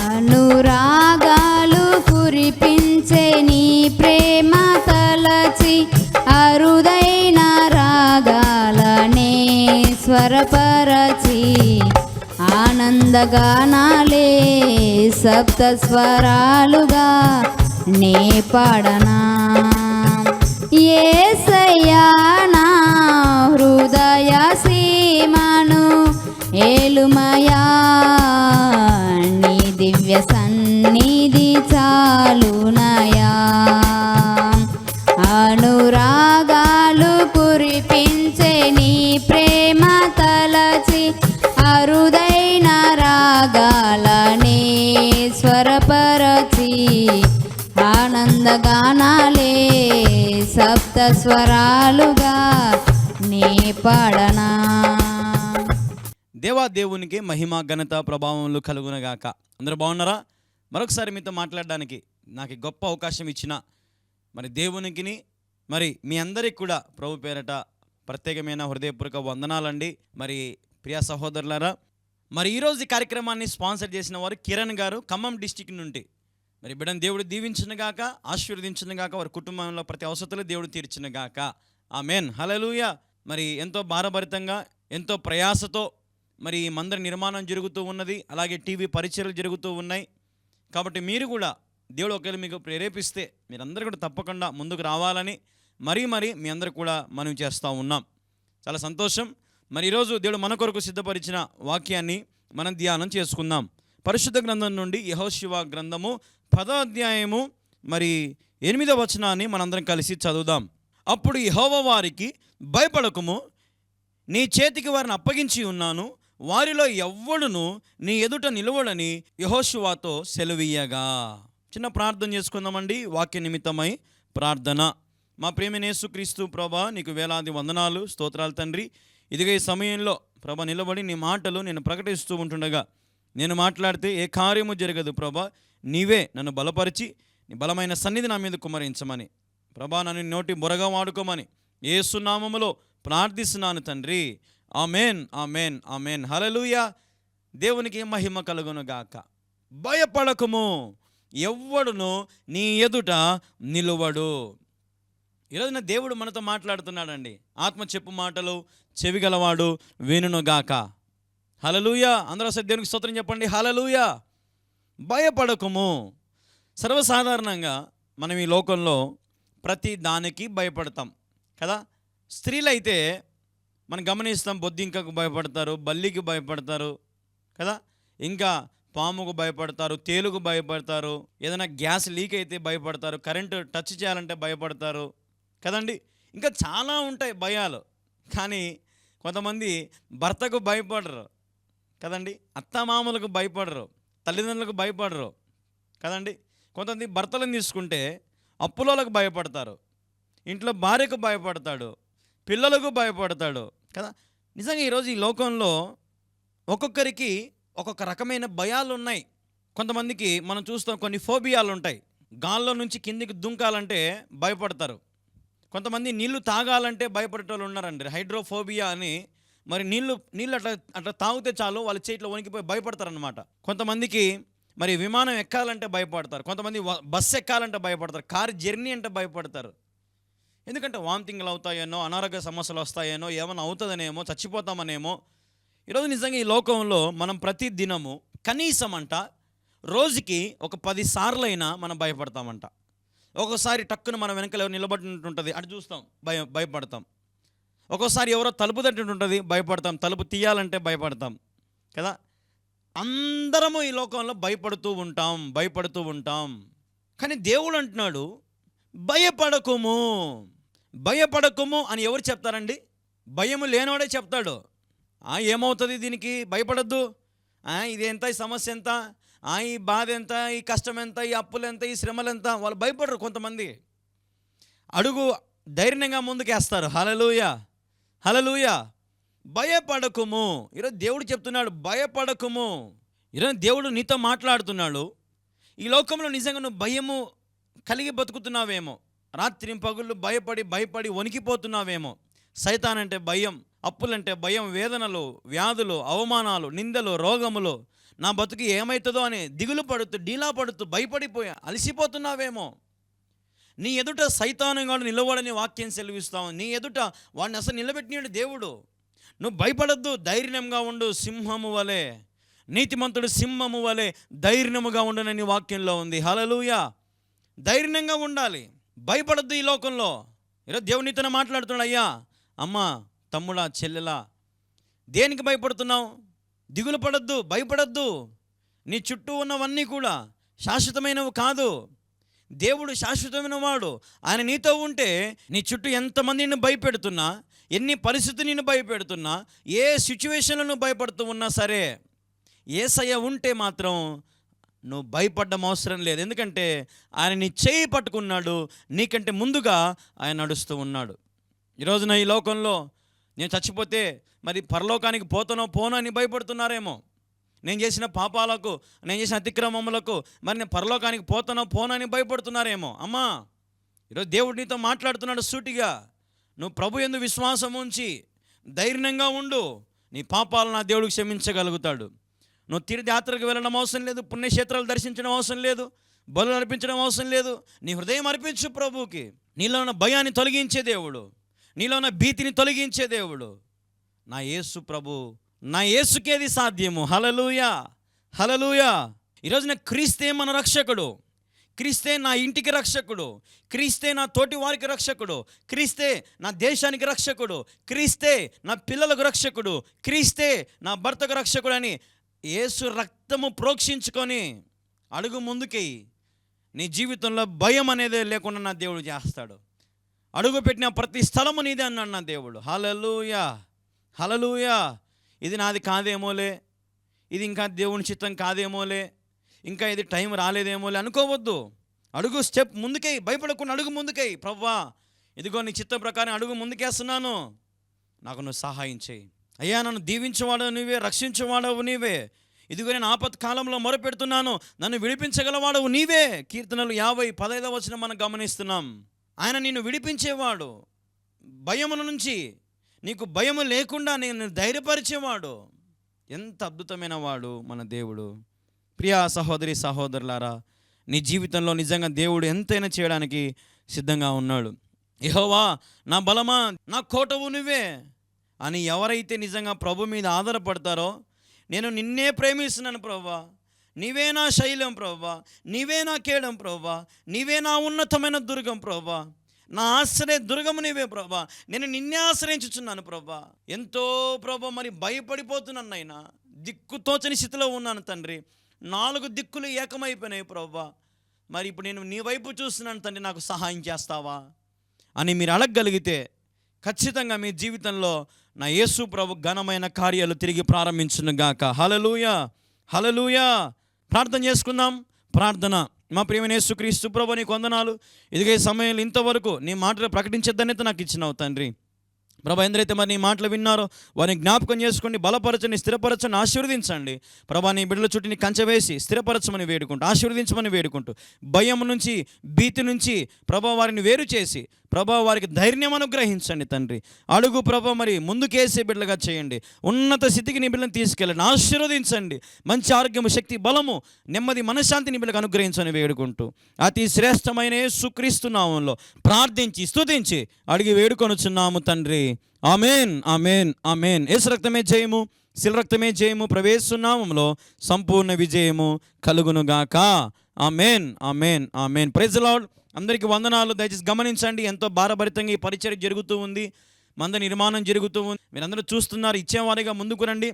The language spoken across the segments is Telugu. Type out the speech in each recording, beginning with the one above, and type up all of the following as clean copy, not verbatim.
అనురాగాలు కురిపించే నీ ప్రేమ తలచి అరుదైన రాగాలనే స్వరపరచి ఆనందగానాలే సప్త స్వరాలుగా నే పాడనా. యేసయ్యా నా హృదయ సీమను ఏలుమయా, నీ దివ్య సన్నిధి చాలునయా. అనురాగాలు కురిపించే నీ ప్రేమ తలచి అరుదైన రాగాలనే స్వరపరచి ఆనందగానాలే సప్త స్వరాలుగా నీ పాడనా. దేవునికి మహిమ ఘనత ప్రభావములు కలుగునగాక. అందరూ బాగున్నారా? మరొకసారి మీతో మాట్లాడడానికి నాకు గొప్ప అవకాశం ఇచ్చిన దేవునికి మీ అందరికి కూడా ప్రభు పేరట ప్రత్యేకమైన హృదయపూర్వక వందనాలండి. ప్రియ సహోదరులారా, ఈరోజు ఈ కార్యక్రమాన్ని స్పాన్సర్ చేసిన వారు కిరణ్ గారు, ఖమ్మం డిస్టిక్ నుండి. బిడ్డను దేవుడు దీవించునుగాక, ఆశీర్వదించునుగాక, వారి కుటుంబంలో ప్రతి అవసరతలు దేవుడు తీర్చునుగాక. ఆమేన్, హల్లెలూయా. ఎంతో భారభరితంగా ఎంతో ప్రయాసతో ఈ మందిర నిర్మాణం జరుగుతూ ఉన్నది. అలాగే టీవీ పరిచర్యలు జరుగుతూ ఉన్నాయి. కాబట్టి మీరు కూడా దేవుడు ఒకవేళ మీకు ప్రేరేపిస్తే మీరందరూ కూడా తప్పకుండా ముందుకు రావాలని మరీ మీ అందరూ కూడా మనం చేస్తూ ఉన్నాం. చాలా సంతోషం. ఈరోజు దేవుడు మన కొరకు సిద్ధపరిచిన వాక్యాన్ని మనం ధ్యానం చేసుకుందాం. పరిశుద్ధ గ్రంథం నుండి యెహోషువ గ్రంథము 10వ అధ్యాయము 8వ వచనాన్ని మనందరం కలిసి చదువుదాం. అప్పుడు యెహోవా వారికి, భయపడకుము, నీ చేతికి వారిని అప్పగించి ఉన్నాను, వారిలో ఎవ్వడును నీ ఎదుట నిలవడని యెహోషువతో సెలవీయగా. చిన్న ప్రార్థన చేసుకుందామండి. వాక్య నిమిత్తమై ప్రార్థన. మా ప్రియమైన యేసుక్రీస్తు ప్రభా, నీకు వేలాది వందనాలు, స్తోత్రాలు తండ్రి. ఇదిగా ఈ సమయంలో ప్రభా నిలబడి నీ మాటలు నేను ప్రకటిస్తూ ఉంటుండగా నేను మాట్లాడితే ఏ కార్యము జరగదు ప్రభా. నీవే నన్ను బలపరిచి నీ బలమైన సన్నిధి నా మీద కుమ్మరించమని ప్రభా, నన్ను నోటి బొరగా వాడుకోమని యేసు నామములో ప్రార్థిస్తున్నాను తండ్రి. ఆమెన్, ఆమెన్, ఆమెన్, హల్లెలూయా. దేవునికి మహిమ కలుగునుగాక. భయపడకుము, ఎవ్వడును నీ ఎదుట నిలువడు. ఈరోజున దేవుడు మనతో మాట్లాడుతున్నాడండి. ఆత్మ చెప్పు మాటలు చెవిగలవాడు వినుగాక. హల్లెలూయా. అందరూ ఒకసారి దేవునికి స్తోత్రం చెప్పండి. హల్లెలూయా. భయపడకుము. సర్వసాధారణంగా మనం ఈ లోకంలో ప్రతి దానికి భయపడతాం కదా. స్త్రీలైతే మనం గమనిస్తాం, బొద్దింకకు భయపడతారు, బల్లికి భయపడతారు కదా, ఇంకా పాముకు భయపడతారు, తేలుకు భయపడతారు, ఏదైనా గ్యాస్ లీక్ అయితే భయపడతారు, కరెంటు టచ్ చేయాలంటే భయపడతారు కదండి. ఇంకా చాలా ఉంటాయి భయాలు. కానీ కొంతమంది భర్తకు భయపడరు కదండి, అత్తమామలకు భయపడరు, తల్లిదండ్రులకు భయపడరు కదండి. కొంతమంది భర్తలను తీసుకుంటే అప్పులకు భయపడతారు, ఇంట్లో భార్యకు భయపడతాడు, పిల్లలకు భయపడతాడు కదా. నిజంగా ఈరోజు ఈ లోకంలో ఒక్కొక్కరికి ఒక్కొక్క రకమైన భయాలు ఉన్నాయి. కొంతమందికి మనం చూస్తాం కొన్ని ఫోబియాలు ఉంటాయి. గాల్లో నుంచి కిందికి దుంకాలంటే భయపడతారు. కొంతమంది నీళ్లు తాగాలంటే భయపడేటోళ్ళు ఉన్నారండి, హైడ్రోఫోబియా అని. నీళ్ళు అట్లా తాగితే చాలు వాళ్ళ చేతిలో వణికిపోయి భయపడతారనమాట. కొంతమందికి విమానం ఎక్కాలంటే భయపడతారు, కొంతమంది బస్సు ఎక్కాలంటే భయపడతారు, కారు జర్నీ అంటే భయపడతారు. ఎందుకంటే వామిటింగ్లు అవుతాయేనో, అనారోగ్య సమస్యలు వస్తాయేనో, ఏమైనా అవుతుందనేమో, చచ్చిపోతామనేమో. ఈరోజు నిజంగా ఈ లోకంలో మనం ప్రతి దినము కనీసం రోజుకి ఒక 10 సార్లైనా మనం భయపడతామంట. ఒక్కోసారి టక్కున మన వెనకాల ఎవరు నిలబడినట్టుంటుంది, అటు చూస్తాం, భయపడతాం. ఒక్కోసారి ఎవరో తలుపు తట్టినట్టుంటుంది, భయపడతాం. తలుపు తీయాలంటే భయపడతాం కదా. అందరము ఈ లోకంలో భయపడుతూ ఉంటాం. కానీ దేవుడు అంటున్నాడు, భయపడకుము అని ఎవరు చెప్తారండి? భయము లేనివాడే చెప్తాడు. ఏమవుతుంది దీనికి, భయపడద్దు, ఇది ఎంత, ఈ సమస్య ఎంత, ఈ బాధ ఎంత, ఈ కష్టం ఎంత, ఈ అప్పులు ఎంత, ఈ శ్రమలు ఎంత. వాళ్ళు భయపడరు. కొంతమంది అడుగు ధైర్యంగా ముందుకేస్తారు. హల్లెలూయా. భయపడకుము. ఈరోజు దేవుడు చెప్తున్నాడు, భయపడకుము. ఈరోజు దేవుడు నీతో మాట్లాడుతున్నాడు. ఈ లోకంలో నిజంగా నువ్వు భయము కలిగి బతుకుతున్నావేమో, రాత్రి పగుళ్ళు భయపడి వణికిపోతున్నావేమో. సైతానంటే భయం, అప్పులంటే భయం, వేదనలు, వ్యాధులు, అవమానాలు, నిందలు, రోగములు, నా బతుకు ఏమవుతుందో అని దిగులు పడుతూ, డీలా పడుతూ, భయపడిపోయా అలసిపోతున్నావేమో. నీ ఎదుట సైతానుగాడు నిలవడని వాక్యం సెలవిస్తావు. నీ ఎదుట వాడిని అసలు నిలబెట్టినాడు దేవుడు. నువ్వు భయపడద్దు, ధైర్యంగా ఉండు, సింహము వలె, నీతిమంతుడు సింహము వలె ధైర్యముగా ఉండునని వాక్యంలో ఉంది. హల్లెలూయా. ధైర్యంగా ఉండాలి, భయపడద్దు. ఈ లోకంలో ఈరోజు దేవుడు నీతోనే మాట్లాడుతున్నాడు. అయ్యా, అమ్మా, తమ్ముడా, చెల్లెలా, దేనికి భయపడుతున్నావు? దిగులు పడద్దు, భయపడద్దు. నీ చుట్టూ ఉన్నవన్నీ కూడా శాశ్వతమైనవి కాదు. దేవుడు శాశ్వతమైన వాడు. ఆయన నీతో ఉంటే నీ చుట్టూ ఎంతమంది నిన్ను భయపెడుతున్నా, ఎన్ని పరిస్థితులు నిన్ను భయపెడుతున్నా, ఏ సిచ్యువేషన్లో నువ్వు భయపడుతూ ఉన్నా సరే, యేసయ్య ఉంటే మాత్రం నువ్వు భయపడ్డం అవసరం లేదు. ఎందుకంటే ఆయన నీ చేయి పట్టుకున్నాడు, నీకంటే ముందుగా ఆయన నడుస్తూ ఉన్నాడు. ఈరోజున ఈ లోకంలో నేను చచ్చిపోతే మరి పరలోకానికి పోనో అని భయపడుతున్నారేమో. నేను చేసిన పాపాలకు, నేను చేసిన అతిక్రమములకు మరి నేను పరలోకానికి పోనో అని భయపడుతున్నారేమో. అమ్మా, ఈరోజు దేవుడు నీతో మాట్లాడుతున్నాడు సూటిగా. నువ్వు ప్రభు యందు విశ్వాసం ఉంచి ధైర్యంగా ఉండు. నీ పాపాలను నా దేవుడికి క్షమించగలుగుతాడు. నువ్వు తీర్థయాత్రకు వెళ్ళడం అవసరం లేదు, పుణ్యక్షేత్రాలు దర్శించడం అవసరం లేదు, బలులు అర్పించడం అవసరం లేదు. నీ హృదయం అర్పించు ప్రభువుకి. నీలో ఉన్న భయాన్ని తొలగించే దేవుడు, నీలో ఉన్న భీతిని తొలగించే దేవుడు నా యేసు ప్రభు. నా యేసుకేది సాధ్యము. హల్లెలూయా. ఈరోజున క్రీస్తే మన రక్షకుడు, క్రీస్తే నా ఇంటికి రక్షకుడు, క్రీస్తే నా తోటి వారికి రక్షకుడు, క్రీస్తే నా దేశానికి రక్షకుడు, క్రీస్తే నా పిల్లలకు రక్షకుడు, క్రీస్తే నా భర్తకు రక్షకుడు అని యేసు రక్తము ప్రోక్షించుకొని అడుగు ముందుకి. నీ జీవితంలో భయం అనేది లేకుండా నా దేవుడు చేస్తాడు. అడుగు పెట్టిన ప్రతి స్థలము నీదే అన్నాడు నా దేవుడు. హల్లెలూయా. ఇది నాది కాదేమోలే, ఇది ఇంకా దేవుని చిత్తం కాదేమోలే, ఇంకా ఇది టైం రాలేదేమోలే అనుకోవద్దు. అడుగు స్టెప్ ముందుకై, భయపడకుండా అడుగు ముందుకై. ప్రభువా, ఇదిగో నీ చిత్తం ప్రకారం అడుగు ముందుకేస్తున్నాను, నాకు నువ్వు సహాయం చేయి. అయ్యా, నన్ను దీవించేవాడవు నీవే, రక్షించేవాడవు నీవే. ఇదిగో నేను ఆపత్కాలంలో మొరపెడుతున్నాను, నన్ను విడిపించగలవాడవు నీవే. కీర్తనలు 50:15 వచనం మనం గమనిస్తున్నాం. ఆయన నిన్ను విడిపించేవాడు భయముల నుంచి. నీకు భయము లేకుండా నేను ధైర్యపరిచేవాడు. ఎంత అద్భుతమైన వాడు మన దేవుడు. ప్రియా సహోదరి సహోదరులారా, నీ జీవితంలో నిజంగా దేవుడు ఎంతైనా చేయడానికి సిద్ధంగా ఉన్నాడు. యెహోవా నా బలమా, నా కోటవు నువ్వే అని ఎవరైతే నిజంగా ప్రభు మీద ఆధారపడతారో, నేను నిన్నే ప్రేమిస్తున్నాను ప్రభువా, నీవే నా శైలం ప్రభువా, నీవే నా కేడం ప్రభువా, నీవే నా ఉన్నతమైన దుర్గం ప్రభువా, నా ఆశ్రయ దుర్గము నీవే ప్రభా, నేను నిన్నే ఆశ్రయించుచున్నాను ప్రభా. ఎంతో ప్రభా మరి భయపడిపోతున్నాను నాయనా, దిక్కుతోచని స్థితిలో ఉన్నాను తండ్రి. 4 దిక్కులు ఏకమైపోయినాయి ప్రభా. మరి ఇప్పుడు నేను నీ వైపు చూస్తున్నాను తండ్రి, నాకు సహాయం చేస్తావా అని మీరు అడగగలిగితే ఖచ్చితంగా మీ జీవితంలో నా యేసు ప్రభు ఘనమైన కార్యాలు తిరిగి ప్రారంభించును గాక. హల్లెలూయా. ప్రార్థన చేసుకుందాం. ప్రార్థన. మా ప్రియమైన యేసుక్రీస్తు ప్రభు, నీకు వందనాలు. ఇదిగే సమయంలో ఇంతవరకు నీ మాటలు ప్రకటించే ధన్యత నాకు ఇచ్చినావు తండ్రి. ప్రభా, ఎందరైతే మరి నీ మాటలు విన్నారో వారిని జ్ఞాపకం చేసుకోండి, బలపరచండి, స్థిరపరచండి, ఆశీర్వదించండి. ప్రభా, నీ బిడ్డల చుట్టూ కంచె వేసి స్థిరపరచమని వేడుకుంటూ, ఆశీర్వదించమని వేడుకుంటూ, భయం నుంచి, భీతి నుంచి ప్రభా వారిని వేరు చేసి ప్రభా వారికి ధైర్యం అనుగ్రహించండి తండ్రి. అడుగు ప్రభా మరి ముందుకేసే బిడ్డలుగా చేయండి. ఉన్నత స్థితికి నీ బిడ్డలను తీసుకెళ్ళండి, ఆశీర్వదించండి. మంచి ఆరోగ్యము, శక్తి, బలము, నెమ్మది, మనశ్శాంతి నీ బిడ్డలకు అనుగ్రహించని వేడుకుంటూ అతి శ్రేష్టమైన యేసుక్రీస్తు నామములో ప్రార్థించి స్తుతించి అడిగి వేడుకొనుచున్నాము తండ్రి. ఆమేన్, ఆమేన్, ఆమేన్. యేసు రక్తమే జయము, శిల రక్తమే జయము, ప్రవేశనామములో సంపూర్ణ విజయము కలుగునుగాక. ఆమేన్, ఆమేన్, ఆమేన్. Praise the lord. అందరికీ వందనాలు. దయచేసి గమనించండి, ఎంతో భారభరితంగా ఈ పరిచర్య జరుగుతూ ఉంది, మంద నిర్మాణం జరుగుతూ ఉంది. మీరందరూ చూస్తున్నారు. ఇచ్చేవారిగా ముందుకు రండి.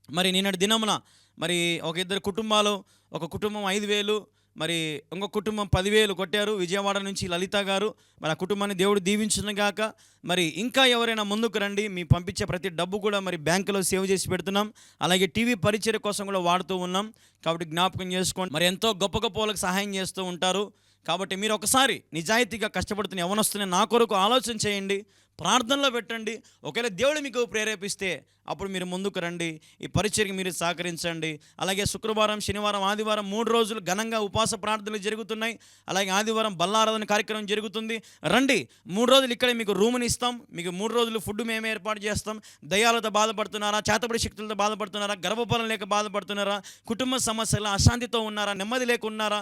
మరి నిన్నటి దినమున మరి ఒక ఇద్దరు కుటుంబాలు, ఒక కుటుంబం 5,000, మరి ఇంకొక కుటుంబం 10,000 కొట్టారు. విజయవాడ నుంచి లలిత గారు. మరి ఆ కుటుంబాన్ని దేవుడు దీవించును గాక. మరి ఇంకా ఎవరైనా ముందుకు రండి. మీ పంపించే ప్రతి డబ్బు కూడా మరి బ్యాంకులో సేవ్ చేసి పెడుతున్నాం. అలాగే టీవీ పరిచర్య కోసం కూడా వాడుతూ ఉన్నాం. కాబట్టి జ్ఞాపకం చేసుకోండి. మరి ఎంతో గొప్ప గొప్ప వాళ్ళకి సహాయం చేస్తూ ఉంటారు. కాబట్టి మీరు ఒకసారి నిజాయితీగా కష్టపడుతున్న యవనస్తున్న నా కొరకు ఆలోచన చేయండి, ప్రార్థనలో పెట్టండి. ఒకవేళ దేవుడు మీకు ప్రేరేపిస్తే అప్పుడు మీరు ముందుకు రండి, ఈ పరిచర్యకి మీరు సహకరించండి. అలాగే శుక్రవారం, శనివారం, ఆదివారం 3 రోజులు ఘనంగా ఉపవాస ప్రార్థనలు జరుగుతున్నాయి. అలాగే ఆదివారం బల్లారాధన కార్యక్రమం జరుగుతుంది. రండి. 3 రోజులు ఇక్కడే మీకు రూమ్ని ఇస్తాం. మీకు 3 రోజులు ఫుడ్ మేమే ఏర్పాటు చేస్తాం. దయ్యాలతో బాధపడుతున్నారా, చేతబడి శక్తులతో బాధపడుతున్నారా, గర్భఫలం లేక బాధపడుతున్నారా, కుటుంబ సమస్యలు, అశాంతితో ఉన్నారా, నెమ్మది లేక ఉన్నారా,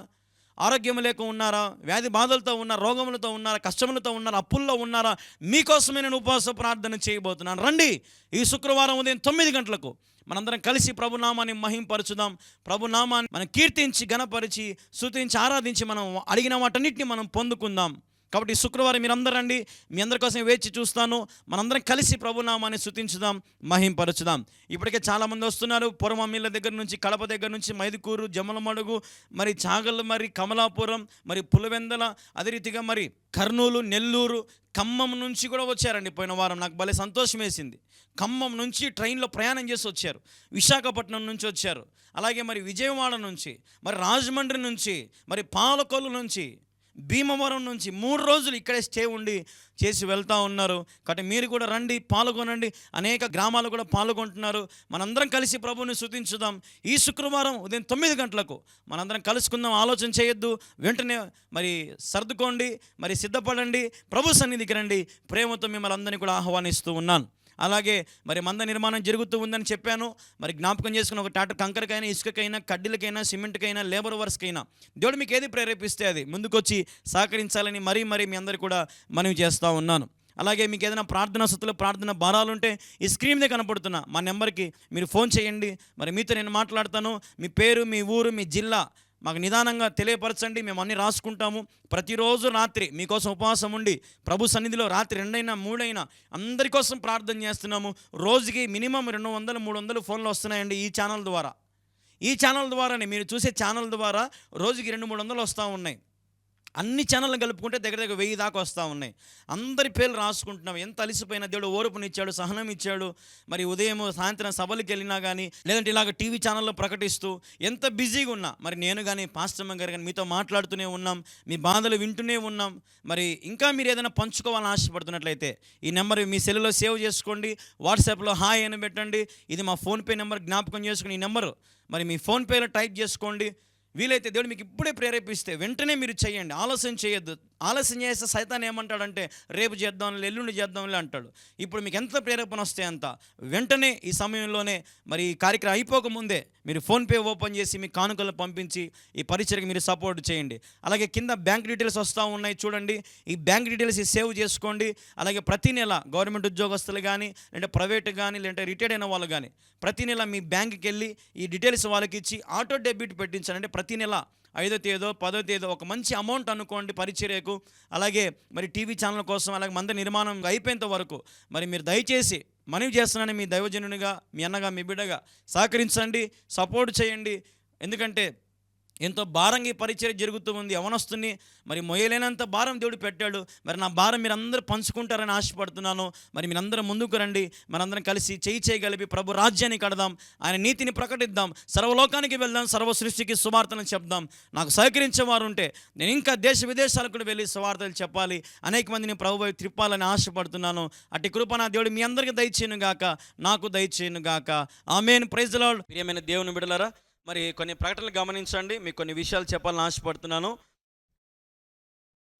ఆరోగ్యం లేక ఉన్నారా, వ్యాధి బాధలతో ఉన్నారా, రోగములతో ఉన్నారా, కష్టములతో ఉన్నారా, అప్పుల్లో ఉన్నారా, మీకోసమే నేను ఉపవాస ప్రార్థన చేయబోతున్నాను. రండి. ఈ శుక్రవారం ఉదయం 9 గంటలకు మనందరం కలిసి ప్రభునామాన్ని మహింపరచుదాం. ప్రభునామాన్ని మనం కీర్తించి, ఘనపరిచి, స్తుతించి, ఆరాధించి మనం అడిగిన వాటన్నిటిని మనం పొందుకుందాం. కాబట్టి శుక్రవారం మీరందరూ రండి. మీ అందరి కోసం వేచి చూస్తాను. మనందరం కలిసి ప్రభునామాన్ని స్తుతించుదాం, మహింపరచుదాం. ఇప్పటికే చాలామంది వస్తున్నారు. పొరమమ్మిళ్ళ దగ్గర నుంచి, కడప దగ్గర నుంచి, మైదుకూరు, జమ్మలమడుగు, మరి చాగళ్ళు, మరి కమలాపురం, మరి పులివెందల, అదే రీతిగా మరి కర్నూలు, నెల్లూరు, ఖమ్మం నుంచి కూడా వచ్చారండి. పోయిన వారం నాకు భలే సంతోషం వేసింది. ఖమ్మం నుంచి ట్రైన్లో ప్రయాణం చేసి వచ్చారు. విశాఖపట్నం నుంచి వచ్చారు. అలాగే మరి విజయవాడ నుంచి, మరి రాజమండ్రి నుంచి, మరి పాలకొల్లు నుంచి, భీమవరం నుంచి 3 రోజులు ఇక్కడే స్టే ఉండి చేసి వెళ్తూ ఉన్నారు. కాబట్టి మీరు కూడా రండి, పాల్గొనండి. అనేక గ్రామాలు కూడా పాల్గొంటున్నారు. మనందరం కలిసి ప్రభువుని స్తుతించుదాం. ఈ శుక్రవారం ఉదయం 9 గంటలకు మనందరం కలుసుకుందాం. ఆలోచన చేయొద్దు, వెంటనే మరి సర్దుకోండి, మరి సిద్ధపడండి. ప్రభు సన్నిధికి రండి. ప్రేమతో మిమ్మల్ని అందరినీ కూడా ఆహ్వానిస్తూ ఉన్నాను. అలాగే మరి మంద నిర్మాణం జరుగుతూ ఉందని చెప్పాను. మరి జ్ఞాపకం చేసుకుని ఒక టాటర్ కంకరకైనా, ఇసుకకైనా, కడ్డీలకైనా, సిమెంట్కైనా, లేబర్ వర్క్స్కైనా దేవుడు మీకు ఏది ప్రేరేపిస్తే అది ముందుకొచ్చి సహకరించాలని మరీ మీ అందరికీ కూడా మనవి చేస్తూ ఉన్నాను. అలాగే మీకు ఏదైనా ప్రార్థనా స్థుతులు, ప్రార్థన భారాలు ఉంటే ఈ స్క్రీన్ మీద కనపడుతున్న మా నెంబర్కి మీరు ఫోన్ చేయండి. మరి మీతో నేను మాట్లాడతాను. మీ పేరు, మీ ఊరు, మీ జిల్లా మాకు నిదానంగా తెలియపరచండి. మేము అన్నీ రాసుకుంటాము. ప్రతిరోజు రాత్రి మీకోసం ఉపవాసం ఉండి ప్రభు సన్నిధిలో రాత్రి 2 అయినా 3 అయినా అందరి కోసం ప్రార్థన చేస్తున్నాము. రోజుకి మినిమం 200, 300 ఫోన్లు వస్తున్నాయండి ఈ ఛానల్ ద్వారా. ఈ ఛానల్ ద్వారానే, మీరు చూసే ఛానల్ ద్వారా రోజుకి 200-300 వస్తూ ఉన్నాయి. అన్ని ఛానళ్ళు కలుపుకుంటే దగ్గర 1000 దాకా వస్తూ ఉన్నాయి. అందరి పేర్లు రాసుకుంటున్నాం. ఎంత అలిసిపోయిన దేవుడు ఓర్పునిచ్చాడు, సహనం ఇచ్చాడు. మరి ఉదయం సాయంత్రం సభలకు వెళ్ళినా కానీ, లేదంటే ఇలాగ టీవీ ఛానల్లో ప్రకటిస్తూ ఎంత బిజీగా ఉన్నా, మరి నేను కానీ పాస్టమ్మ గారు కానీ మీతో మాట్లాడుతూనే ఉన్నాం. మీ బాధలు వింటూనే ఉన్నాం. మరి ఇంకా మీరు ఏదైనా పంచుకోవాలని ఆశపడుతున్నట్లయితే ఈ నెంబర్ మీ సెల్లో సేవ్ చేసుకోండి. వాట్సాప్లో హాయ్ అని పెట్టండి. ఇది మా ఫోన్పే నెంబర్. జ్ఞాపకం చేసుకుని ఈ నెంబరు మరి మీ ఫోన్పేలో టైప్ చేసుకోండి. వీలైతే దేవుడు మీకు ఇప్పుడే ప్రేరేపిస్తే వెంటనే మీరు చేయండి. ఆలస్యం చేయొద్దు. ఆలస్యం చేస్తే సైతాన్ ఏమంటాడంటే రేపు చేద్దాం, ఎల్లుండి చేద్దాంలే అంటాడు. ఇప్పుడు మీకు ఎంత ప్రేరేపణ వస్తే అంత వెంటనే ఈ సమయంలోనే మరి ఈ కార్యక్రమం అయిపోకముందే మీరు ఫోన్పే ఓపెన్ చేసి మీ కానుకలు పంపించి ఈ పరిచయకి మీరు సపోర్ట్ చేయండి. అలాగే కింద బ్యాంక్ డీటెయిల్స్ వస్తూ ఉన్నాయి చూడండి. ఈ బ్యాంక్ డీటెయిల్స్ సేవ్ చేసుకోండి. అలాగే ప్రతి నెల గవర్నమెంట్ ఉద్యోగస్తులు కానీ, లేదంటే ప్రైవేట్ కానీ, లేదంటే రిటైర్డ్ అయిన వాళ్ళు కానీ ప్రతి నెల మీ బ్యాంక్కి వెళ్ళి ఈ డీటెయిల్స్ వాళ్ళకి ఇచ్చి ఆటో డెబిట్ పెట్టించండి. అంటే ప్రతి నెల 5వ తేదో 10వ తేదో ఒక మంచి అమౌంట్ అనుకోండి పరిచర్యకు. అలాగే మరి టీవీ ఛానల్ కోసం, అలాగే మంద నిర్మాణం అయిపోయేంత వరకు మరి మీరు దయచేసి మనవి చేస్తున్నాను, మీ దైవజనునిగా, మీ అన్నగా, మీ బిడ్డగా సహకరించండి, సపోర్ట్ చేయండి. ఎందుకంటే ఎంతో భారంగా ఈ పరిచర్య జరుగుతూ ఉంది. యవనస్తుని మరి మొయ్యలేనంత భారం దేవుడు పెట్టాడు. మరి నా భారం మీరు అందరూ పంచుకుంటారని ఆశపడుతున్నాను. మరి మీరందరూ ముందుకు రండి. మనందరం కలిసి చేయి చేయగలిపి ప్రభు రాజ్యాన్ని కడదాం, ఆయన నీతిని ప్రకటిద్దాం, సర్వలోకానికి వెళ్దాం, సర్వ సృష్టికి సువార్తను చెప్దాం. నాకు సహకరించేవారు ఉంటే నేను ఇంకా దేశ విదేశాలకు కూడా వెళ్ళి సువార్తలు చెప్పాలి, అనేక మందిని ప్రభు వైపు త్రిప్పాలని ఆశపడుతున్నాను. అట్టి కృప నా దేవుడు మీ అందరికీ దయచేయను గాక, నాకు దయచేయను గాక. ఆమేన్. Praise the lord. ప్రియమైన దేవుని బిడ్డలారా, మరి కొన్ని ప్రకటనలు గమనించండి. మీకు కొన్ని విషయాలు చెప్పాలని ఆశపడుతున్నాను.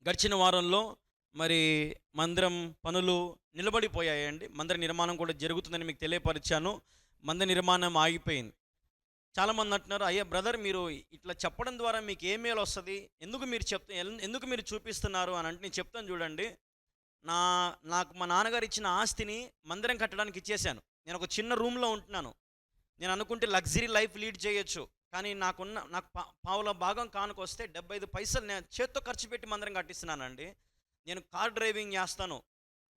గడిచిన వారంలో మరి మందిరం పనులు నిలబడిపోయాయండి. మందిర నిర్మాణం కూడా జరుగుతుందని మీకు తెలియపరిచాను. మందిర నిర్మాణం ఆగిపోయింది. చాలామంది అంటున్నారు, అయ్యా బ్రదర్ మీరు ఇట్లా చెప్పడం ద్వారా మీకు ఏ మేలు వస్తుంది, ఎందుకు మీరు చూపిస్తున్నారు అని అంటే నేను చెప్తాను చూడండి. నా నాకు మా నాన్నగారు ఇచ్చిన ఆస్తిని మందిరం కట్టడానికి ఇచ్చేశాను. నేను ఒక చిన్న రూమ్‌లో ఉంటున్నాను. నేను అనుకుంటే లగ్జరీ లైఫ్ లీడ్ చేయొచ్చు. కానీ నాకు పావుల భాగం కానుకొస్తే 75 పైసలు నేను చేత్తో ఖర్చు పెట్టి మందిరం కట్టిస్తున్నానండి. నేను కార్ డ్రైవింగ్ చేస్తాను.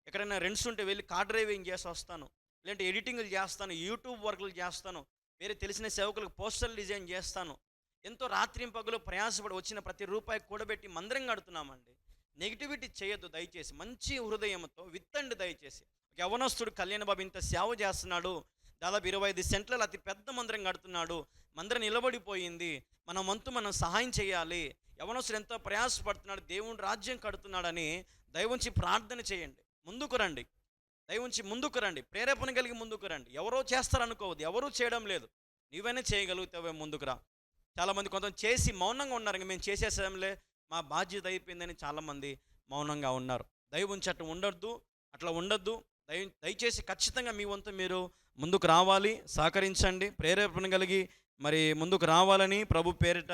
ఎక్కడైనా రెంట్స్ ఉంటే వెళ్ళి కార్ డ్రైవింగ్ చేసి వస్తాను. లేదంటే ఎడిటింగ్‌లు చేస్తాను. యూట్యూబ్ వర్కులు చేస్తాను. వేరే తెలిసిన సేవకులకు పోస్టర్లు డిజైన్ చేస్తాను. ఎంతో రాత్రింపగలు ప్రయాసపడి వచ్చిన ప్రతి రూపాయి కూడబెట్టి మందిరం కడుతున్నామండి. నెగిటివిటీ చేయొద్దు దయచేసి. మంచి హృదయంతో విత్తండి దయచేసి. ఒక యవ్వనస్తుడు కళ్యాణ్ బాబు ఇంత సేవ చేస్తున్నాడు. దాదాపు 25 సెంట్లలో అతి పెద్ద మందిరం కడుతున్నాడు. మందిరం నిలబడిపోయింది. మన వంతు మనం సహాయం చేయాలి. యవ్వనస్తుడు ఎంతో ప్రయాసపడుతున్నాడు. దేవుని రాజ్యం కడుతున్నాడని దయవుంచి ప్రార్థన చేయండి. ముందుకు రండి. దయవుంచి ముందుకు రండి. ప్రేరేపణ కలిగి ముందుకు రండి. ఎవరో చేస్తారనుకోవద్దు. ఎవరూ చేయడం లేదు. నీవైనా చేయగలుగుతావే, ముందుకు రా. చాలామంది కొంతమంది చేసి మౌనంగా ఉన్నారు. ఇంక మేము చేసేసాంలే, మా బాధ్యత అయిపోయిందని చాలామంది మౌనంగా ఉన్నారు. దయవుంచి అట్లా ఉండొద్దు, అట్లా ఉండొద్దు. దయచేసి ఖచ్చితంగా మీ వంతు మీరు ముందుకు రావాలి, సహకరించండి. ప్రేరేపణ కలిగి మరి ముందుకు రావాలని ప్రభు పేరిట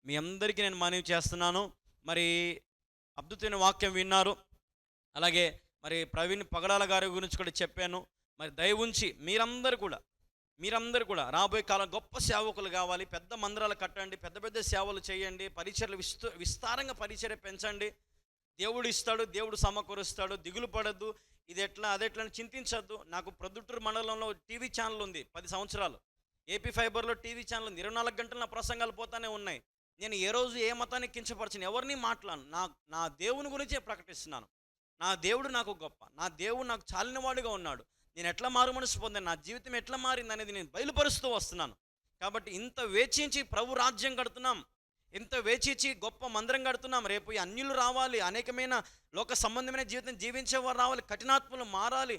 మీ అందరికీ నేను మనవి చేస్తున్నాను. మరి అద్భుతమైన వాక్యం విన్నారు. అలాగే మరి ప్రవీణ్ పగడాల గారి గురించి కూడా చెప్పాను. మరి దయవుంచి మీరందరూ కూడా రాబోయే కాలం గొప్ప సేవకులు కావాలి. పెద్ద మందిరాలు కట్టండి, పెద్ద పెద్ద సేవలు చేయండి, పరిచర్లు విస్తారంగా పరిచర్య పెంచండి. దేవుడు ఇస్తాడు, దేవుడు సమకూరుస్తాడు. దిగులు పడద్దు, ఇది ఎట్లా అదెట్లా అని చింతించద్దు. నాకు ప్రొద్దుటూరు మండలంలో టీవీ ఛానల్ ఉంది 10 సంవత్సరాలు. ఏపీ ఫైబర్లో టీవీ ఛానల్ ఉంది. 24 గంటలు నా ప్రసంగాలు పోతానే ఉన్నాయి. నేను ఏ రోజు ఏ మతాన్ని కించపరచను, ఎవరిని మాట్లాడను. నా దేవుని గురించే ప్రకటిస్తున్నాను. నా దేవుడు నాకు గొప్ప, నా దేవుడు నాకు చాలినవాడుగా ఉన్నాడు. నేను ఎట్లా మారు మనసు పొందాను, నా జీవితం ఎట్లా మారింది అనేది నేను బయలుపరుస్తూ వస్తున్నాను. కాబట్టి ఇంత వేచించి ప్రభు రాజ్యం కడుతున్నాం, ఇంత వేచించి గొప్ప మందిరం కడుతున్నాం. రేపు ఈ అన్యులు రావాలి, అనేకమైన లోక సంబంధమైన జీవితం జీవించేవారు రావాలి, కఠినాత్మలు మారాలి,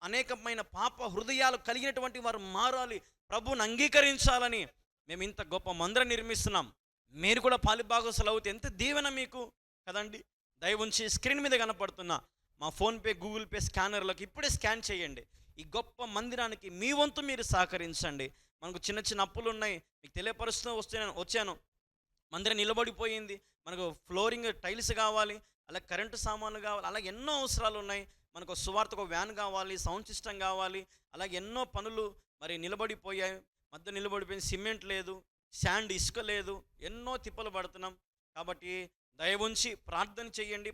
అనేకమైన పాప హృదయాలు కలిగినటువంటి వారు మారాలి, ప్రభువుని అంగీకరించాలని మేము ఇంత గొప్ప మందిరం నిర్మిస్తున్నాం. మీరు కూడా పాలిభాగస్తులు అవుతే ఎంత దీవెన మీకు కదండి. దయవుంచి స్క్రీన్ మీద కనపడుతున్న మా ఫోన్పే, గూగుల్ పే స్కానర్లకు ఇప్పుడే స్కాన్ చేయండి. ఈ గొప్ప మందిరానికి మీ వంతు మీరు సహకరించండి. మనకు చిన్న చిన్న అప్పులు ఉన్నాయి, మీకు తెలియపరుస్తూ వచ్చాను. మందిరం నిలబడిపోయింది. మనకు ఫ్లోరింగ్ టైల్స్ కావాలి, అలాగే కరెంటు సామాన్లు కావాలి, అలాగే ఎన్నో అవసరాలు ఉన్నాయి. మనకు సువార్తకు వ్యాన్ కావాలి, సౌండ్ సిస్టమ్ కావాలి, అలాగే ఎన్నో పనులు మరి నిలబడిపోయాయి. మధ్య నిలబడిపోయింది, సిమెంట్ లేదు, శాండ్ ఇసుక లేదు, ఎన్నో తిప్పలు పడుతున్నాం. కాబట్టి దయవుంచి ప్రార్థన చేయండి.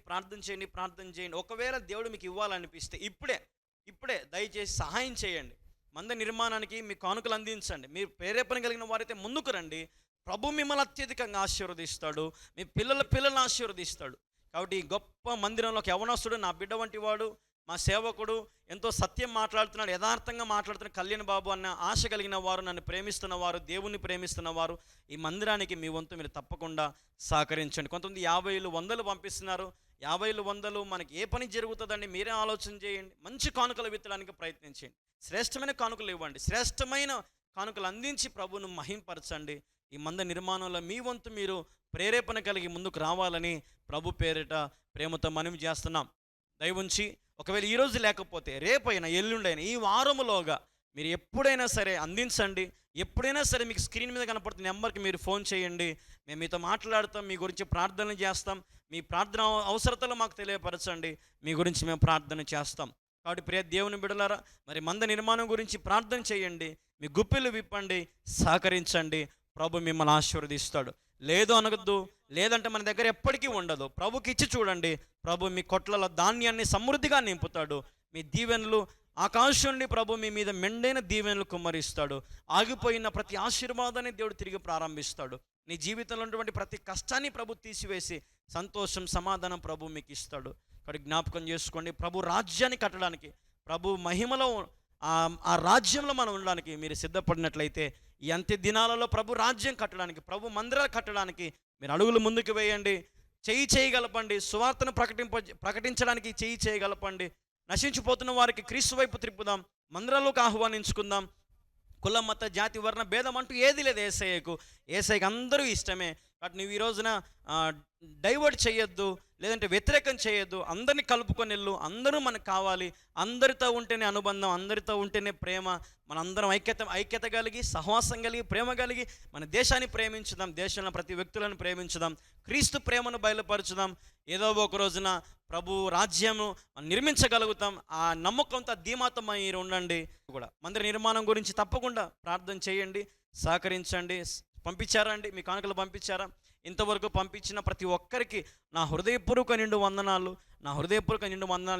ఒకవేళ దేవుడు మీకు ఇవ్వాలనిపిస్తే ఇప్పుడే దయచేసి సహాయం చేయండి. మందిర నిర్మాణానికి మీ కానుకలు అందించండి. మీరు ప్రేరేపణ కలిగిన వారైతే ముందుకు రండి. ప్రభు మిమ్మల్ని అత్యధికంగా ఆశీర్వదిస్తాడు, మీ పిల్లలను ఆశీర్వదిస్తాడు. కాబట్టి ఈ గొప్ప మందిరంలో ఒక యవనస్తుడు, నా బిడ్డ వంటి వాడు, మా సేవకుడు, ఎంతో సత్యం మాట్లాడుతున్నాడు, యథార్థంగా మాట్లాడుతున్న కళ్యాణ్ బాబు అన్న ఆశ కలిగిన వారు, నన్ను ప్రేమిస్తున్నవారు, దేవుణ్ణి ప్రేమిస్తున్నవారు, ఈ మందిరానికి మీ వంతు మీరు తప్పకుండా సహకరించండి. కొంతమంది 50,000, 100,000 పంపిస్తున్నారు. 50,000, 100,000 మనకి ఏ పని జరుగుతుందండి? మీరే ఆలోచన చేయండి. మంచి కానుకలు విత్తడానికి ప్రయత్నించండి. శ్రేష్టమైన కానుకలు ఇవ్వండి. శ్రేష్టమైన కానుకలు అందించి ప్రభువును మహింపరచండి. ఈ మందిర నిర్మాణంలో మీ వంతు మీరు ప్రేరేపణ కలిగి ముందుకు రావాలని ప్రభు పేరిట ప్రేమతో మనవి చేస్తున్నాం. దయవుంచి ఒకవేళ ఈరోజు లేకపోతే రేపైనా, ఎల్లుండైనా, ఈ వారములోగా మీరు ఎప్పుడైనా సరే అందించండి. ఎప్పుడైనా సరే మీకు స్క్రీన్ మీద కనపడుతున్న నెంబర్కి మీరు ఫోన్ చేయండి. మేము మీతో మాట్లాడతాం, మీ గురించి ప్రార్థన చేస్తాం. మీ ప్రార్థన అవసరతలు మాకు తెలియపరచండి, మీ గురించి మేము ప్రార్థన చేస్తాం. కాబట్టి ప్రియ దేవుని బిడ్డలారా, మరి మందిర నిర్మాణం గురించి ప్రార్థన చేయండి. మీ గుప్పిలు విప్పండి, సహకరించండి. ప్రభు మిమ్మల్ని ఆశీర్వదిస్తాడు. లేదు అనగద్దు, లేదంటే మన దగ్గర ఎప్పటికీ ఉండదు. ప్రభుకి ఇచ్చి చూడండి, ప్రభు మీ కొట్లలో ధాన్యాన్ని సమృద్ధిగా నింపుతాడు. మీ దీవెనలు ఆకాశం నుండి ప్రభు మీ మీద మెండైన దీవెనలు కుమ్మరిస్తాడు. ఆగిపోయిన ప్రతి ఆశీర్వాదాన్ని దేవుడు తిరిగి ప్రారంభిస్తాడు. నీ జీవితంలో ఉన్నటువంటి ప్రతి కష్టాన్ని ప్రభు తీసివేసి సంతోషం, సమాధానం ప్రభు మీకు ఇస్తాడు. కాబట్టి జ్ఞాపకం చేసుకోండి, ప్రభు రాజ్యాన్ని కట్టడానికి, ప్రభు మహిమలో ఆ రాజ్యంలో మనం ఉండడానికి మీరు సిద్ధపడినట్లయితే ఈ అంత్య దినాలలో ప్రభు రాజ్యం కట్టడానికి, ప్రభు మందిరాలు కట్టడానికి మీరు అడుగులు ముందుకు వేయండి. చేయగలపండి. సువార్తను ప్రకటించడానికి చేయగలపండి. నశించిపోతున్న వారికి క్రీస్తు వైపు త్రిప్పుదాం. మందిరాల్లోకి ఆహ్వానించుకుందాం. కుల, మత, జాతి, వర్ణ భేదం అంటూ ఏది లేదు. ఏసైకి అందరూ ఇష్టమే. కాబట్టి నువ్వు ఈ రోజున డైవర్ట్ చేయొద్దు, లేదంటే వ్యతిరేకం చేయొద్దు. అందరినీ కలుపుకొని వెళ్ళు. అందరూ మనకు కావాలి. అందరితో ఉంటేనే అనుబంధం, అందరితో ఉంటేనే ప్రేమ. మనందరం ఐక్యత కలిగి, సహవాసం కలిగి, ప్రేమ కలిగి మన దేశాన్ని ప్రేమించుదాం. దేశంలో ప్రతి వ్యక్తులను ప్రేమించుదాం. క్రీస్తు ప్రేమను బయలుపరచుదాం. ఏదో ఒక రోజున ప్రభు రాజ్యము నిర్మించగలుగుతాం. ఆ నమ్మకంతో, ధీమాతో మీరు ఉండండి. కూడా మందిర నిర్మాణం గురించి తప్పకుండా ప్రార్థన చేయండి, సహకరించండి. పంపించారా అండి? మీ కానుకలు పంపించారా? ఇంతవరకు పంపించిన ప్రతి ఒక్కరికి నా హృదయపూర్వక నిండు వందనాలు,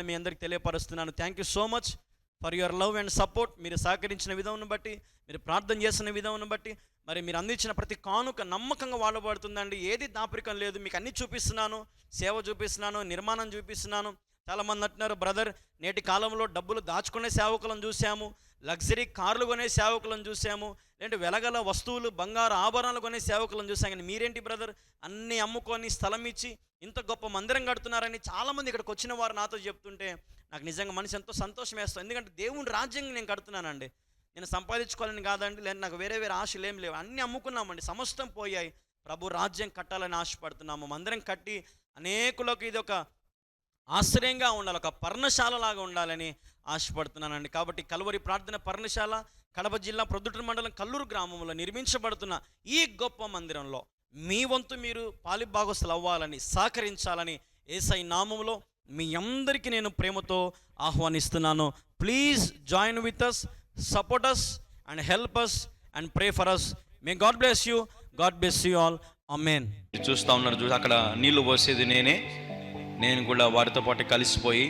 మీ అందరికీ తెలియపరుస్తున్నాను. Thank you so much for your love and support. మీరు సహకరించిన విధానం బట్టి, మీరు ప్రార్థన చేసిన విధానం బట్టి, మరి మీరు అందించిన ప్రతి కానుక నమ్మకంగా వాడబడుతుందండి. ఏది దాపరికం లేదు. మీకు అన్నీ చూపిస్తున్నాను, సేవ చూపిస్తున్నాను, నిర్మాణం చూపిస్తున్నాను. చాలామంది అంటున్నారు, బ్రదర్ నేటి కాలంలో డబ్బులు దాచుకునే సేవకులను చూసాము, లగ్జరీ కార్లు కొనే సేవకులను చూసాము, లేదంటే వెలగల వస్తువులు బంగారు ఆభరణాలు కొనే సేవకులను చూసాం. కానీ మీరేంటి బ్రదర్ అన్నీ అమ్ముకొని స్థలం ఇచ్చి ఇంత గొప్ప మందిరం కడుతున్నారని చాలామంది ఇక్కడికి వచ్చిన వారు నాతో చెప్తుంటే నాకు నిజంగా మనసు ఎంతో సంతోషం వేస్తుంది. ఎందుకంటే దేవుని రాజ్యం నేను కడుతున్నానండి. నేను సంపాదించుకోవాలని కాదండి, లేదా నాకు వేరే ఆశలు ఏం లేవు. అన్నీ అమ్ముకున్నామండి, సమస్తం పోయాయి. ప్రభు రాజ్యం కట్టాలని ఆశపడుతున్నాము. మందిరం కట్టి అనేకులకు ఇది ఒక ఆశ్రయంగా ఉండాలి, ఒక పర్ణశాలలాగా ఉండాలని ఆశపడుతున్నానండి. కాబట్టి కల్వరి ప్రార్థన పర్ణశాల కడప జిల్లా ప్రొద్దుటూరు మండలం కల్లూరు గ్రామంలో నిర్మించబడుతున్న ఈ గొప్ప మందిరంలో మీ వంతు మీరు పాలిభాగస్తులు అవ్వాలని, సహకరించాలని యేసయ్య నామములో మీ అందరికీ నేను ప్రేమతో ఆహ్వానిస్తున్నాను. Please join with us, support us and help us and pray for us. May God bless you. God bless you all. ఆమేన్. చూస్తూ ఉన్నారు, అక్కడ నీళ్లు పోసేది నేను కూడా వారితో పాటు కలిసిపోయి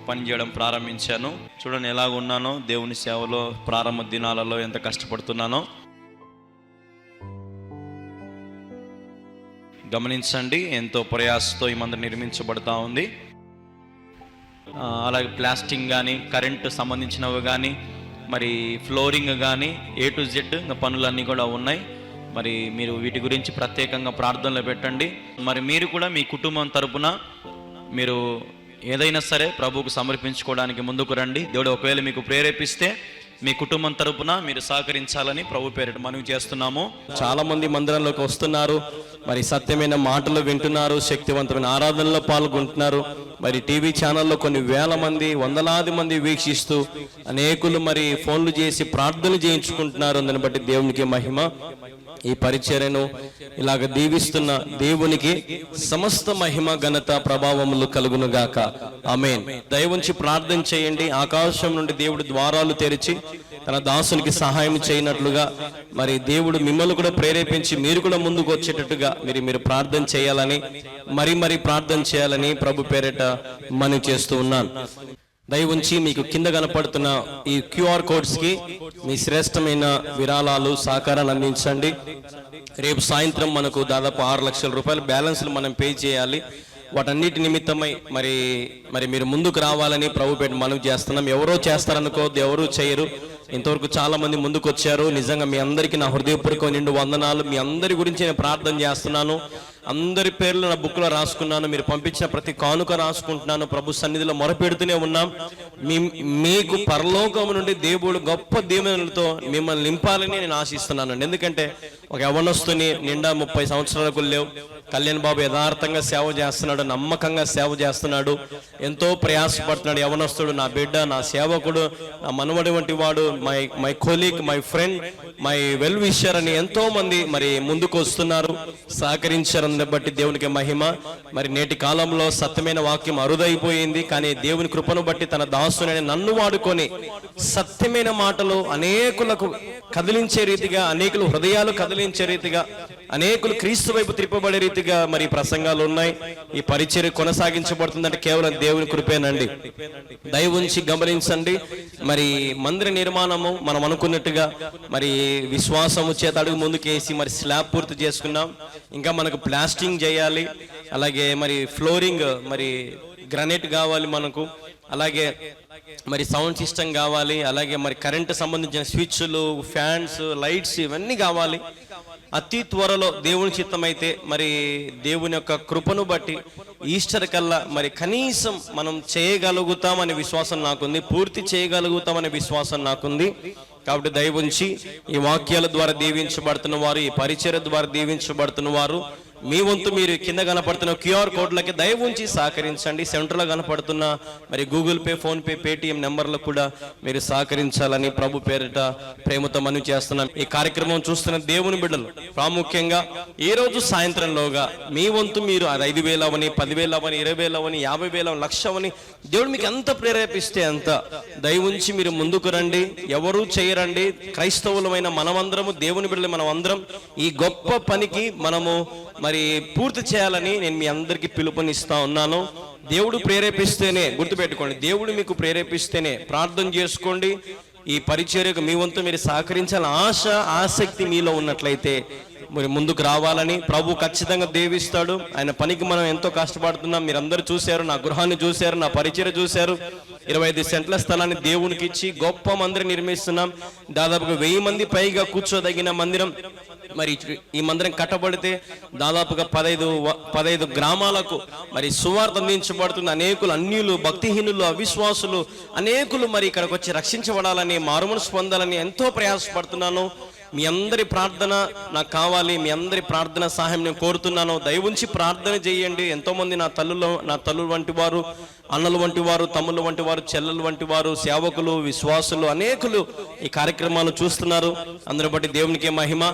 పనిచేయడం ప్రారంభించాను. చూడండి ఎలాగ ఉన్నానో, దేవుని సేవలో ప్రారంభ దినాలలో ఎంత కష్టపడుతున్నానో గమనించండి. ఎంతో ప్రయాసతో ఈ మందిరం నిర్మించబడతా ఉంది. అలాగే ప్లాస్టింగ్ కానీ, కరెంటు సంబంధించినవి కానీ, మరి ఫ్లోరింగ్ కానీ, A to Z పనులన్నీ కూడా ఉన్నాయి. మరి మీరు వీటి గురించి ప్రత్యేకంగా ప్రార్థనలు పెట్టండి. మరి మీరు కూడా మీ కుటుంబం తరపున మీరు ఏదైనా సరే ప్రభువుకు సమర్పించుకోవడానికి ముందుకు రండి. దేవుడు ఒకవేళ మీకు ప్రేరేపిస్తే మీ కుటుంబం తరపున మీరు సహకరించాలని ప్రభు పేరిట మనవి చేస్తున్నాము. చాలా మంది మందిరంలోకి వస్తున్నారు, మరి సత్యమైన మాటలు వింటున్నారు, శక్తివంతమైన ఆరాధనలో పాల్గొంటున్నారు. మరి టీవీ ఛానల్లో కొన్ని వేల మంది, వందలాది మంది వీక్షిస్తూ అనేకులు మరి ఫోన్లు చేసి ప్రార్థనలు చేయించుకుంటున్నారు. దాన్ని బట్టి దేవునికి మహిమ. ఈ పరిచర్యను ఇలాగ దీవిస్తున్న దేవునికి సమస్త మహిమ, ఘనత, ప్రభావములు కలుగును గాక. ఆమేన్. దయవుంచి ప్రార్థన చేయండి. ఆకాశం నుండి దేవుడు ద్వారాలు తెరిచి తన దాసునికి సహాయం చేయనట్లుగా మరి దేవుడు మిమ్మల్ని కూడా ప్రేరేపించి మీరు కూడా ముందుకు వచ్చేటట్టుగా మీరు ప్రార్థన చేయాలని, మరి ప్రార్థన చేయాలని ప్రభు పేరిట మనవి చేస్తూ ఉన్నాను. దయవుంచి మీకు కింద కనపడుతున్న ఈ QR కోడ్స్కి మీ శ్రేష్టమైన విరాళాలు, సహకారాన్ని అందించండి. రేపు సాయంత్రం మనకు దాదాపు 6 లక్షల రూపాయల బ్యాలెన్స్లు మనం పే చేయాలి. వాటన్నిటి నిమిత్తమై మరి మీరు ముందుకు రావాలని ప్రభు పేట మనవి చేస్తున్నాం. ఎవరో చేస్తారనుకోవద్దు, ఎవరూ చేయరు. ఇంతవరకు చాలా మంది ముందుకు వచ్చారు. నిజంగా మీ అందరికీ నా హృదయపూర్వక నిండు వందనాలు. మీ అందరి గురించి నేను ప్రార్థన చేస్తున్నాను. అందరి పేర్లు నా బుక్లో రాసుకున్నాను. మీరు పంపించిన ప్రతి కానుక రాసుకుంటున్నాను. ప్రభు సన్నిధిలో మొరపెడుతూనే ఉన్నాం. మీకు పరలోకము నుండి దేవుడు గొప్ప దీవెనలతో మిమ్మల్ని నింపాలని నేను ఆశిస్తున్నాను. ఎందుకంటే ఒక యవ్వనస్తుని నిండా 30 సంవత్సరాలకు లేవు. కళ్యాణ్ బాబు యథార్థంగా సేవ చేస్తున్నాడు, నమ్మకంగా సేవ చేస్తున్నాడు, ఎంతో ప్రయాసపడుతున్నాడు. యవ్వనస్తుడు, నా బిడ్డ, నా సేవకుడు, నా మనవడి వంటి వాడు, my colleague, my friend, my well wisher అని ఎంతో మంది మరి ముందుకు వస్తున్నారు, సహకరించారు. బట్టి దేవునికి మహిమ. మరి నేటి కాలంలో సత్యమైన వాక్యం అరుదైపోయింది. కానీ దేవుని కృపను బట్టి తన దాసుని నన్ను వాడుకొని సత్యమైన మాటలు అనేకులకు కదిలించే రీతిగా, అనేకులు హృదయాలు కదిలించే రీతిగా, అనేకులు క్రీస్తు వైపు త్రిప్పబడే రీతిగా మరి ప్రసంగాలు ఉన్నాయి. ఈ పరిచర్య కొనసాగించబడుతుందంటే కేవలం దేవుని కృపేనండి. దయ ఉంచి గమనించండి. మరి మందిర నిర్మాణము మనం అనుకున్నట్టుగా మరి విశ్వాసము చేత అడుగు ముందుకేసి మరి స్లాబ్ పూర్తి చేసుకున్నాం. ఇంకా మనకు ప్లాస్టింగ్ చేయాలి. అలాగే మరి ఫ్లోరింగ్, మరి గ్రానైట్ కావాలి మనకు. అలాగే మరి సౌండ్ సిస్టమ్ కావాలి. అలాగే మరి కరెంటు సంబంధించిన స్విచ్లు, ఫ్యాన్స్, లైట్స్ ఇవన్నీ కావాలి. అతి త్వరలో దేవుని చిత్తమైతే మరి దేవుని యొక్క కృపను బట్టి ఈస్టర్ కల్లా మరి కనీసం మనం చేయగలుగుతామనే విశ్వాసం నాకుంది, పూర్తి చేయగలుగుతామనే విశ్వాసం నాకుంది. కాబట్టి దయ ఉంచి ఈ వాక్యాల ద్వారా దీవించబడుతున్న వారు, ఈ పరిచర్య ద్వారా దీవించబడుతున్న వారు మీ వంతు మీరు కింద కనపడుతున్న క్యూఆర్ కోడ్లకి దయ ఉంచి సహకరించండి. సెంటర్లో కనపడుతున్న మరి గూగుల్ పే, ఫోన్పే, పేటిఎం నెంబర్లకు కూడా మీరు సహకరించాలని ప్రభు పేరిట ప్రేమతో మనవి చేస్తున్నాం. ఈ కార్యక్రమం చూస్తున్న దేవుని బిడ్డలు ప్రాముఖ్యంగా ఈ రోజు సాయంత్రంలోగా మీ వంతు మీరు 5,000 అవని, 10,000 అవని, 20,000 అవని, 50,000 అవని, 1,00,000 అవని దేవుడు మీకు ఎంత ప్రేరేపిస్తే అంత దయ ఉంచి మీరు ముందుకు రండి. ఎవరూ చేయరండి. క్రైస్తవులమైన మనమందరము, దేవుని బిడ్డలు మనం అందరం ఈ గొప్ప పనికి మనము మరి పూర్తి చేయాలని నేను మీ అందరికీ పిలుపునిస్తా ఉన్నాను. దేవుడు ప్రేరేపిస్తేనే, గుర్తుపెట్టుకోండి, దేవుడు మీకు ప్రేరేపిస్తేనే ప్రార్థన చేసుకోండి. ఈ పరిచర్యకు మీ వంతు మీరు సహకరించాలని ఆసక్తి మీలో ఉన్నట్లయితే మరి ముందుకు రావాలని ప్రభు ఖచ్చితంగా దీవిస్తాడు. ఆయన పనికి మనం ఎంతో కష్టపడుతున్నాం. మీరందరూ చూశారు, నా గృహాన్ని చూశారు, నా పరిచర్య చూశారు. 25 సెంట్ల స్థలాన్ని దేవునికి ఇచ్చి గొప్ప మందిరం నిర్మిస్తున్నాం. దాదాపుగా 1000 మంది పైగా కూర్చోదగిన మందిరం. మరి ఈ మందిరం కట్టబడితే దాదాపుగా 15 గ్రామాలకు మరి సువార్త అందించబడుతుంది. అనేకులు, అన్యులు, భక్తిహీనులు, అవిశ్వాసులు అనేకులు మరి ఇక్కడికి వచ్చి రక్షించబడాలని, మారుమనసు పొందాలని ఎంతో ప్రయాసపడుతున్నాను. మీ అందరి ప్రార్థన నాకు కావాలి. మీ అందరి ప్రార్థన సహాయం నేను కోరుతున్నాను. దయ ఉంచి ప్రార్థన చేయండి. ఎంతోమంది నా తల్లులు వంటి వారు, అన్నలు వంటి వారు, తమ్ముళ్ళు వంటి వారు, చెల్లెలు వంటి వారు, సేవకులు, విశ్వాసులు అనేకులు ఈ కార్యక్రమాలు చూస్తున్నారు. అందరి బట్టి దేవునికే మహిమ.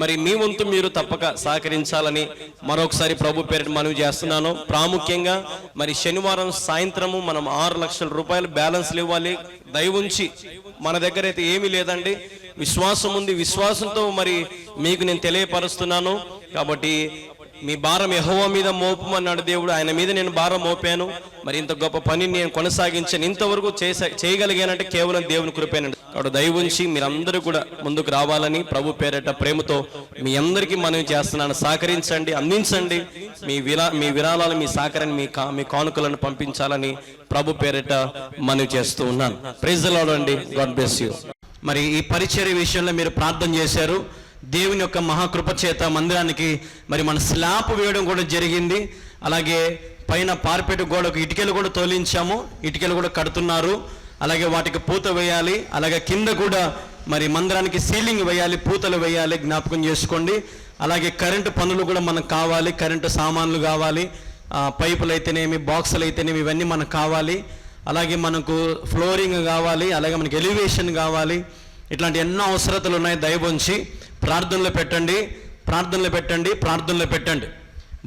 మరి మీ వంతు మీరు తప్పక సహకరించాలని మరొకసారి ప్రభు పేరిట మనవి చేస్తున్నాను. ప్రాముఖ్యంగా మరి శనివారం సాయంత్రము మనం 6 లక్షల రూపాయలు బ్యాలెన్స్లు ఇవ్వాలి. దయ ఉంచి, మన దగ్గర అయితే ఏమీ లేదండి, విశ్వాసం ఉంది. విశ్వాసంతో మరి మీకు నేను తెలియపరుస్తున్నాను. కాబట్టి మీ భారం యెహోవా మీద మోపమన్నాడు దేవుడు. ఆయన మీద నేను భారం మోపాను. మరి ఇంత గొప్ప పనిని నేను కొనసాగించాను. ఇంతవరకు చేయగలిగానంటే కేవలం దేవుని కృపేనండి. కాబట్టి దయ ఉంచి మీరందరూ కూడా ముందుకు రావాలని ప్రభు పేరిట ప్రేమతో మీ అందరికీ మనవి చేస్తున్నాను. సహకరించండి, అందించండి. మీ విరాళాలు, మీ సహకారాన్ని, మీ కానుకలను పంపించాలని ప్రభు పేరిట మనవి చేస్తూ ఉన్నాను. ప్రైజ్ ది లార్డ్ అండి. God bless you. మరి ఈ పరిచర్య విషయంలో మీరు ప్రార్థన చేశారు. దేవుని యొక్క మహాకృప చేత మందిరానికి మరి మన స్లాబ్ వేయడం కూడా జరిగింది. అలాగే పైన పార్పెట్ గోడకు ఇటుకలు కూడా తోలించాము. ఇటుకలు కూడా కడుతున్నారు. అలాగే వాటికి పూత వేయాలి. అలాగే కింద కూడా మరి మందిరానికి సీలింగ్ వేయాలి, పూతలు వేయాలి. జ్ఞాపకం చేసుకోండి. అలాగే కరెంటు పనులు కూడా మనకు కావాలి. కరెంటు సామాన్లు కావాలి. పైపులు అయితేనేమి, బాక్సులు అయితేనేమి, ఇవన్నీ మనకు కావాలి. అలాగే మనకు ఫ్లోరింగ్ కావాలి. అలాగే మనకి ఎలివేషన్ కావాలి. ఇట్లాంటి ఎన్నో అవసరతలు ఉన్నాయి. దయవుంచి ప్రార్థనలో పెట్టండి.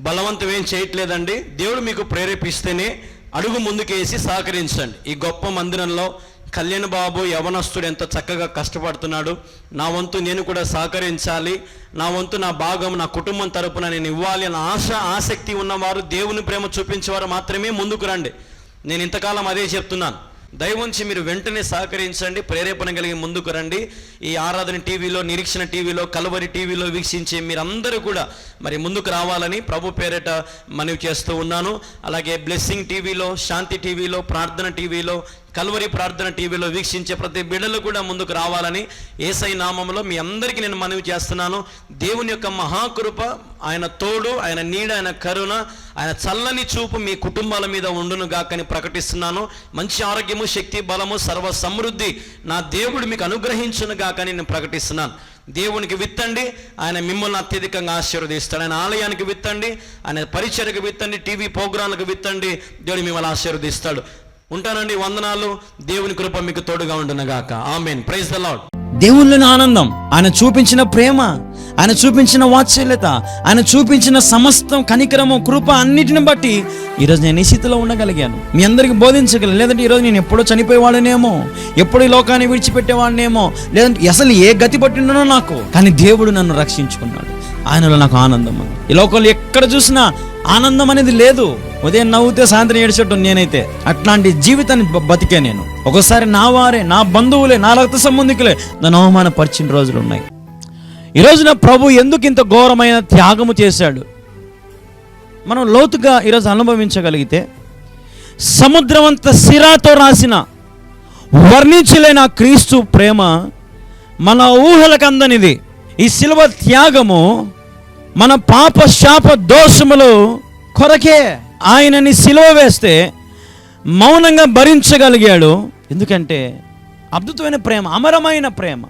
బలవంతం ఏం చేయట్లేదండి. దేవుడు మీకు ప్రేరేపిస్తేనే అడుగు ముందుకేసి సహకరించండి. ఈ గొప్ప మందిరంలో కళ్యాణ్ బాబు యవనస్తుడు ఎంత చక్కగా కష్టపడుతున్నాడు. నా వంతు నేను కూడా సహకరించాలి. నా వంతు, నా భాగం నా కుటుంబం తరపున నేను ఇవ్వాలి అన్న ఆసక్తి ఉన్నవారు, దేవుని ప్రేమ చూపించేవారు మాత్రమే ముందుకు రండి. నేను ఇంతకాలం అదే చెప్తున్నాను. దయవుంచి మీరు వెంటనే సహకరించండి. ప్రేరేపణ కలిగి ముందుకు రండి. ఈ ఆరాధన టీవీలో, నిరీక్షణ టీవీలో, కల్వరి టీవీలో వీక్షించే మీరందరూ కూడా మరి ముందుకు రావాలని ప్రభు పేరిట మనవి చేస్తూ ఉన్నాను. అలాగే బ్లెస్సింగ్ టీవీలో, శాంతి టీవీలో, ప్రార్థన టీవీలో, కల్వరి ప్రార్థన టీవీలో వీక్షించే ప్రతి బిడ్డలు కూడా ముందుకు రావాలని యేసయ్య నామములో మీ అందరికీ నేను మనవి చేస్తున్నాను. దేవుని యొక్క మహాకృప, ఆయన తోడు, ఆయన నీడ, ఆయన కరుణ, ఆయన చల్లని చూపు మీ కుటుంబాల మీద ఉండును గాకని ప్రకటిస్తున్నాను. మంచి ఆరోగ్యము, శక్తి, బలము, సర్వ సమృద్ధి నా దేవుడు మీకు అనుగ్రహించును గాకని నేను ప్రకటిస్తున్నాను. దేవునికి విత్తండి, ఆయన మిమ్మల్ని అత్యధికంగా ఆశీర్వదిస్తాడు. ఆయన ఆలయానికి విత్తండి, ఆయన పరిచర్యకు విత్తండి, టీవీ ప్రోగ్రాంలకు విత్తండి. దేవుడు మిమ్మల్ని ఆశీర్వదిస్తాడు. ఉంటానండి. వందనాలు. దేవుని కృప మీకు తోడుగా ఉండునుగాక. ఆమేన్. Praise the lord. దేవునిలోని ఆనందం, ఆయన చూపించిన ప్రేమ, ఆయన చూపించిన వాత్సల్యత, ఆయన చూపించిన సమస్తం కనికరము, కృప అన్నిటిని బట్టి ఈరోజు నేను ఈ స్థితిలో ఉండగలిగాను. మీ అందరికి బోధించగలను. లేదంటే ఈరోజు నేను ఎప్పుడో చనిపోయేవాడినేమో, ఎప్పుడు ఈ లోకాన్ని విడిచిపెట్టేవాడినేమో, లేదంటే అసలు ఏ గతి పట్టిండనో నాకు. కానీ దేవుడు నన్ను రక్షించుకున్నాడు. ఆయనలో నాకు ఆనందం ఉంది. ఈ లోకంలో ఎక్కడ చూసినా ఆనందం అనేది లేదు. ఉదయం నవ్వుతే సాయంత్రం ఏడ్చటం నేనైతే. అట్లాంటి జీవితాన్ని బతికే నేను. ఒకసారి నా వారే, నా బంధువులే, నా రక్త సంబంధికులే నన్ను అవమానపరిచిన రోజులు ఉన్నాయి. ఈ రోజున ప్రభు ఎందుకు ఇంత ఘోరమైన త్యాగము చేశాడు మనం లోతుగా ఈరోజు అనుభవించగలిగితే, సముద్రమంత సిరాతో రాసిన వర్ణించలేని ఆ క్రీస్తు ప్రేమ మన ఊహలకు అందనిది. ఈ శిలువ త్యాగము మన పాప శాప దోషములు కొరకే. ఆయనని సిలువ వేస్తే మౌనంగా భరించగలిగాడు. ఎందుకంటే అద్భుతమైన ప్రేమ, అమరమైన ప్రేమ.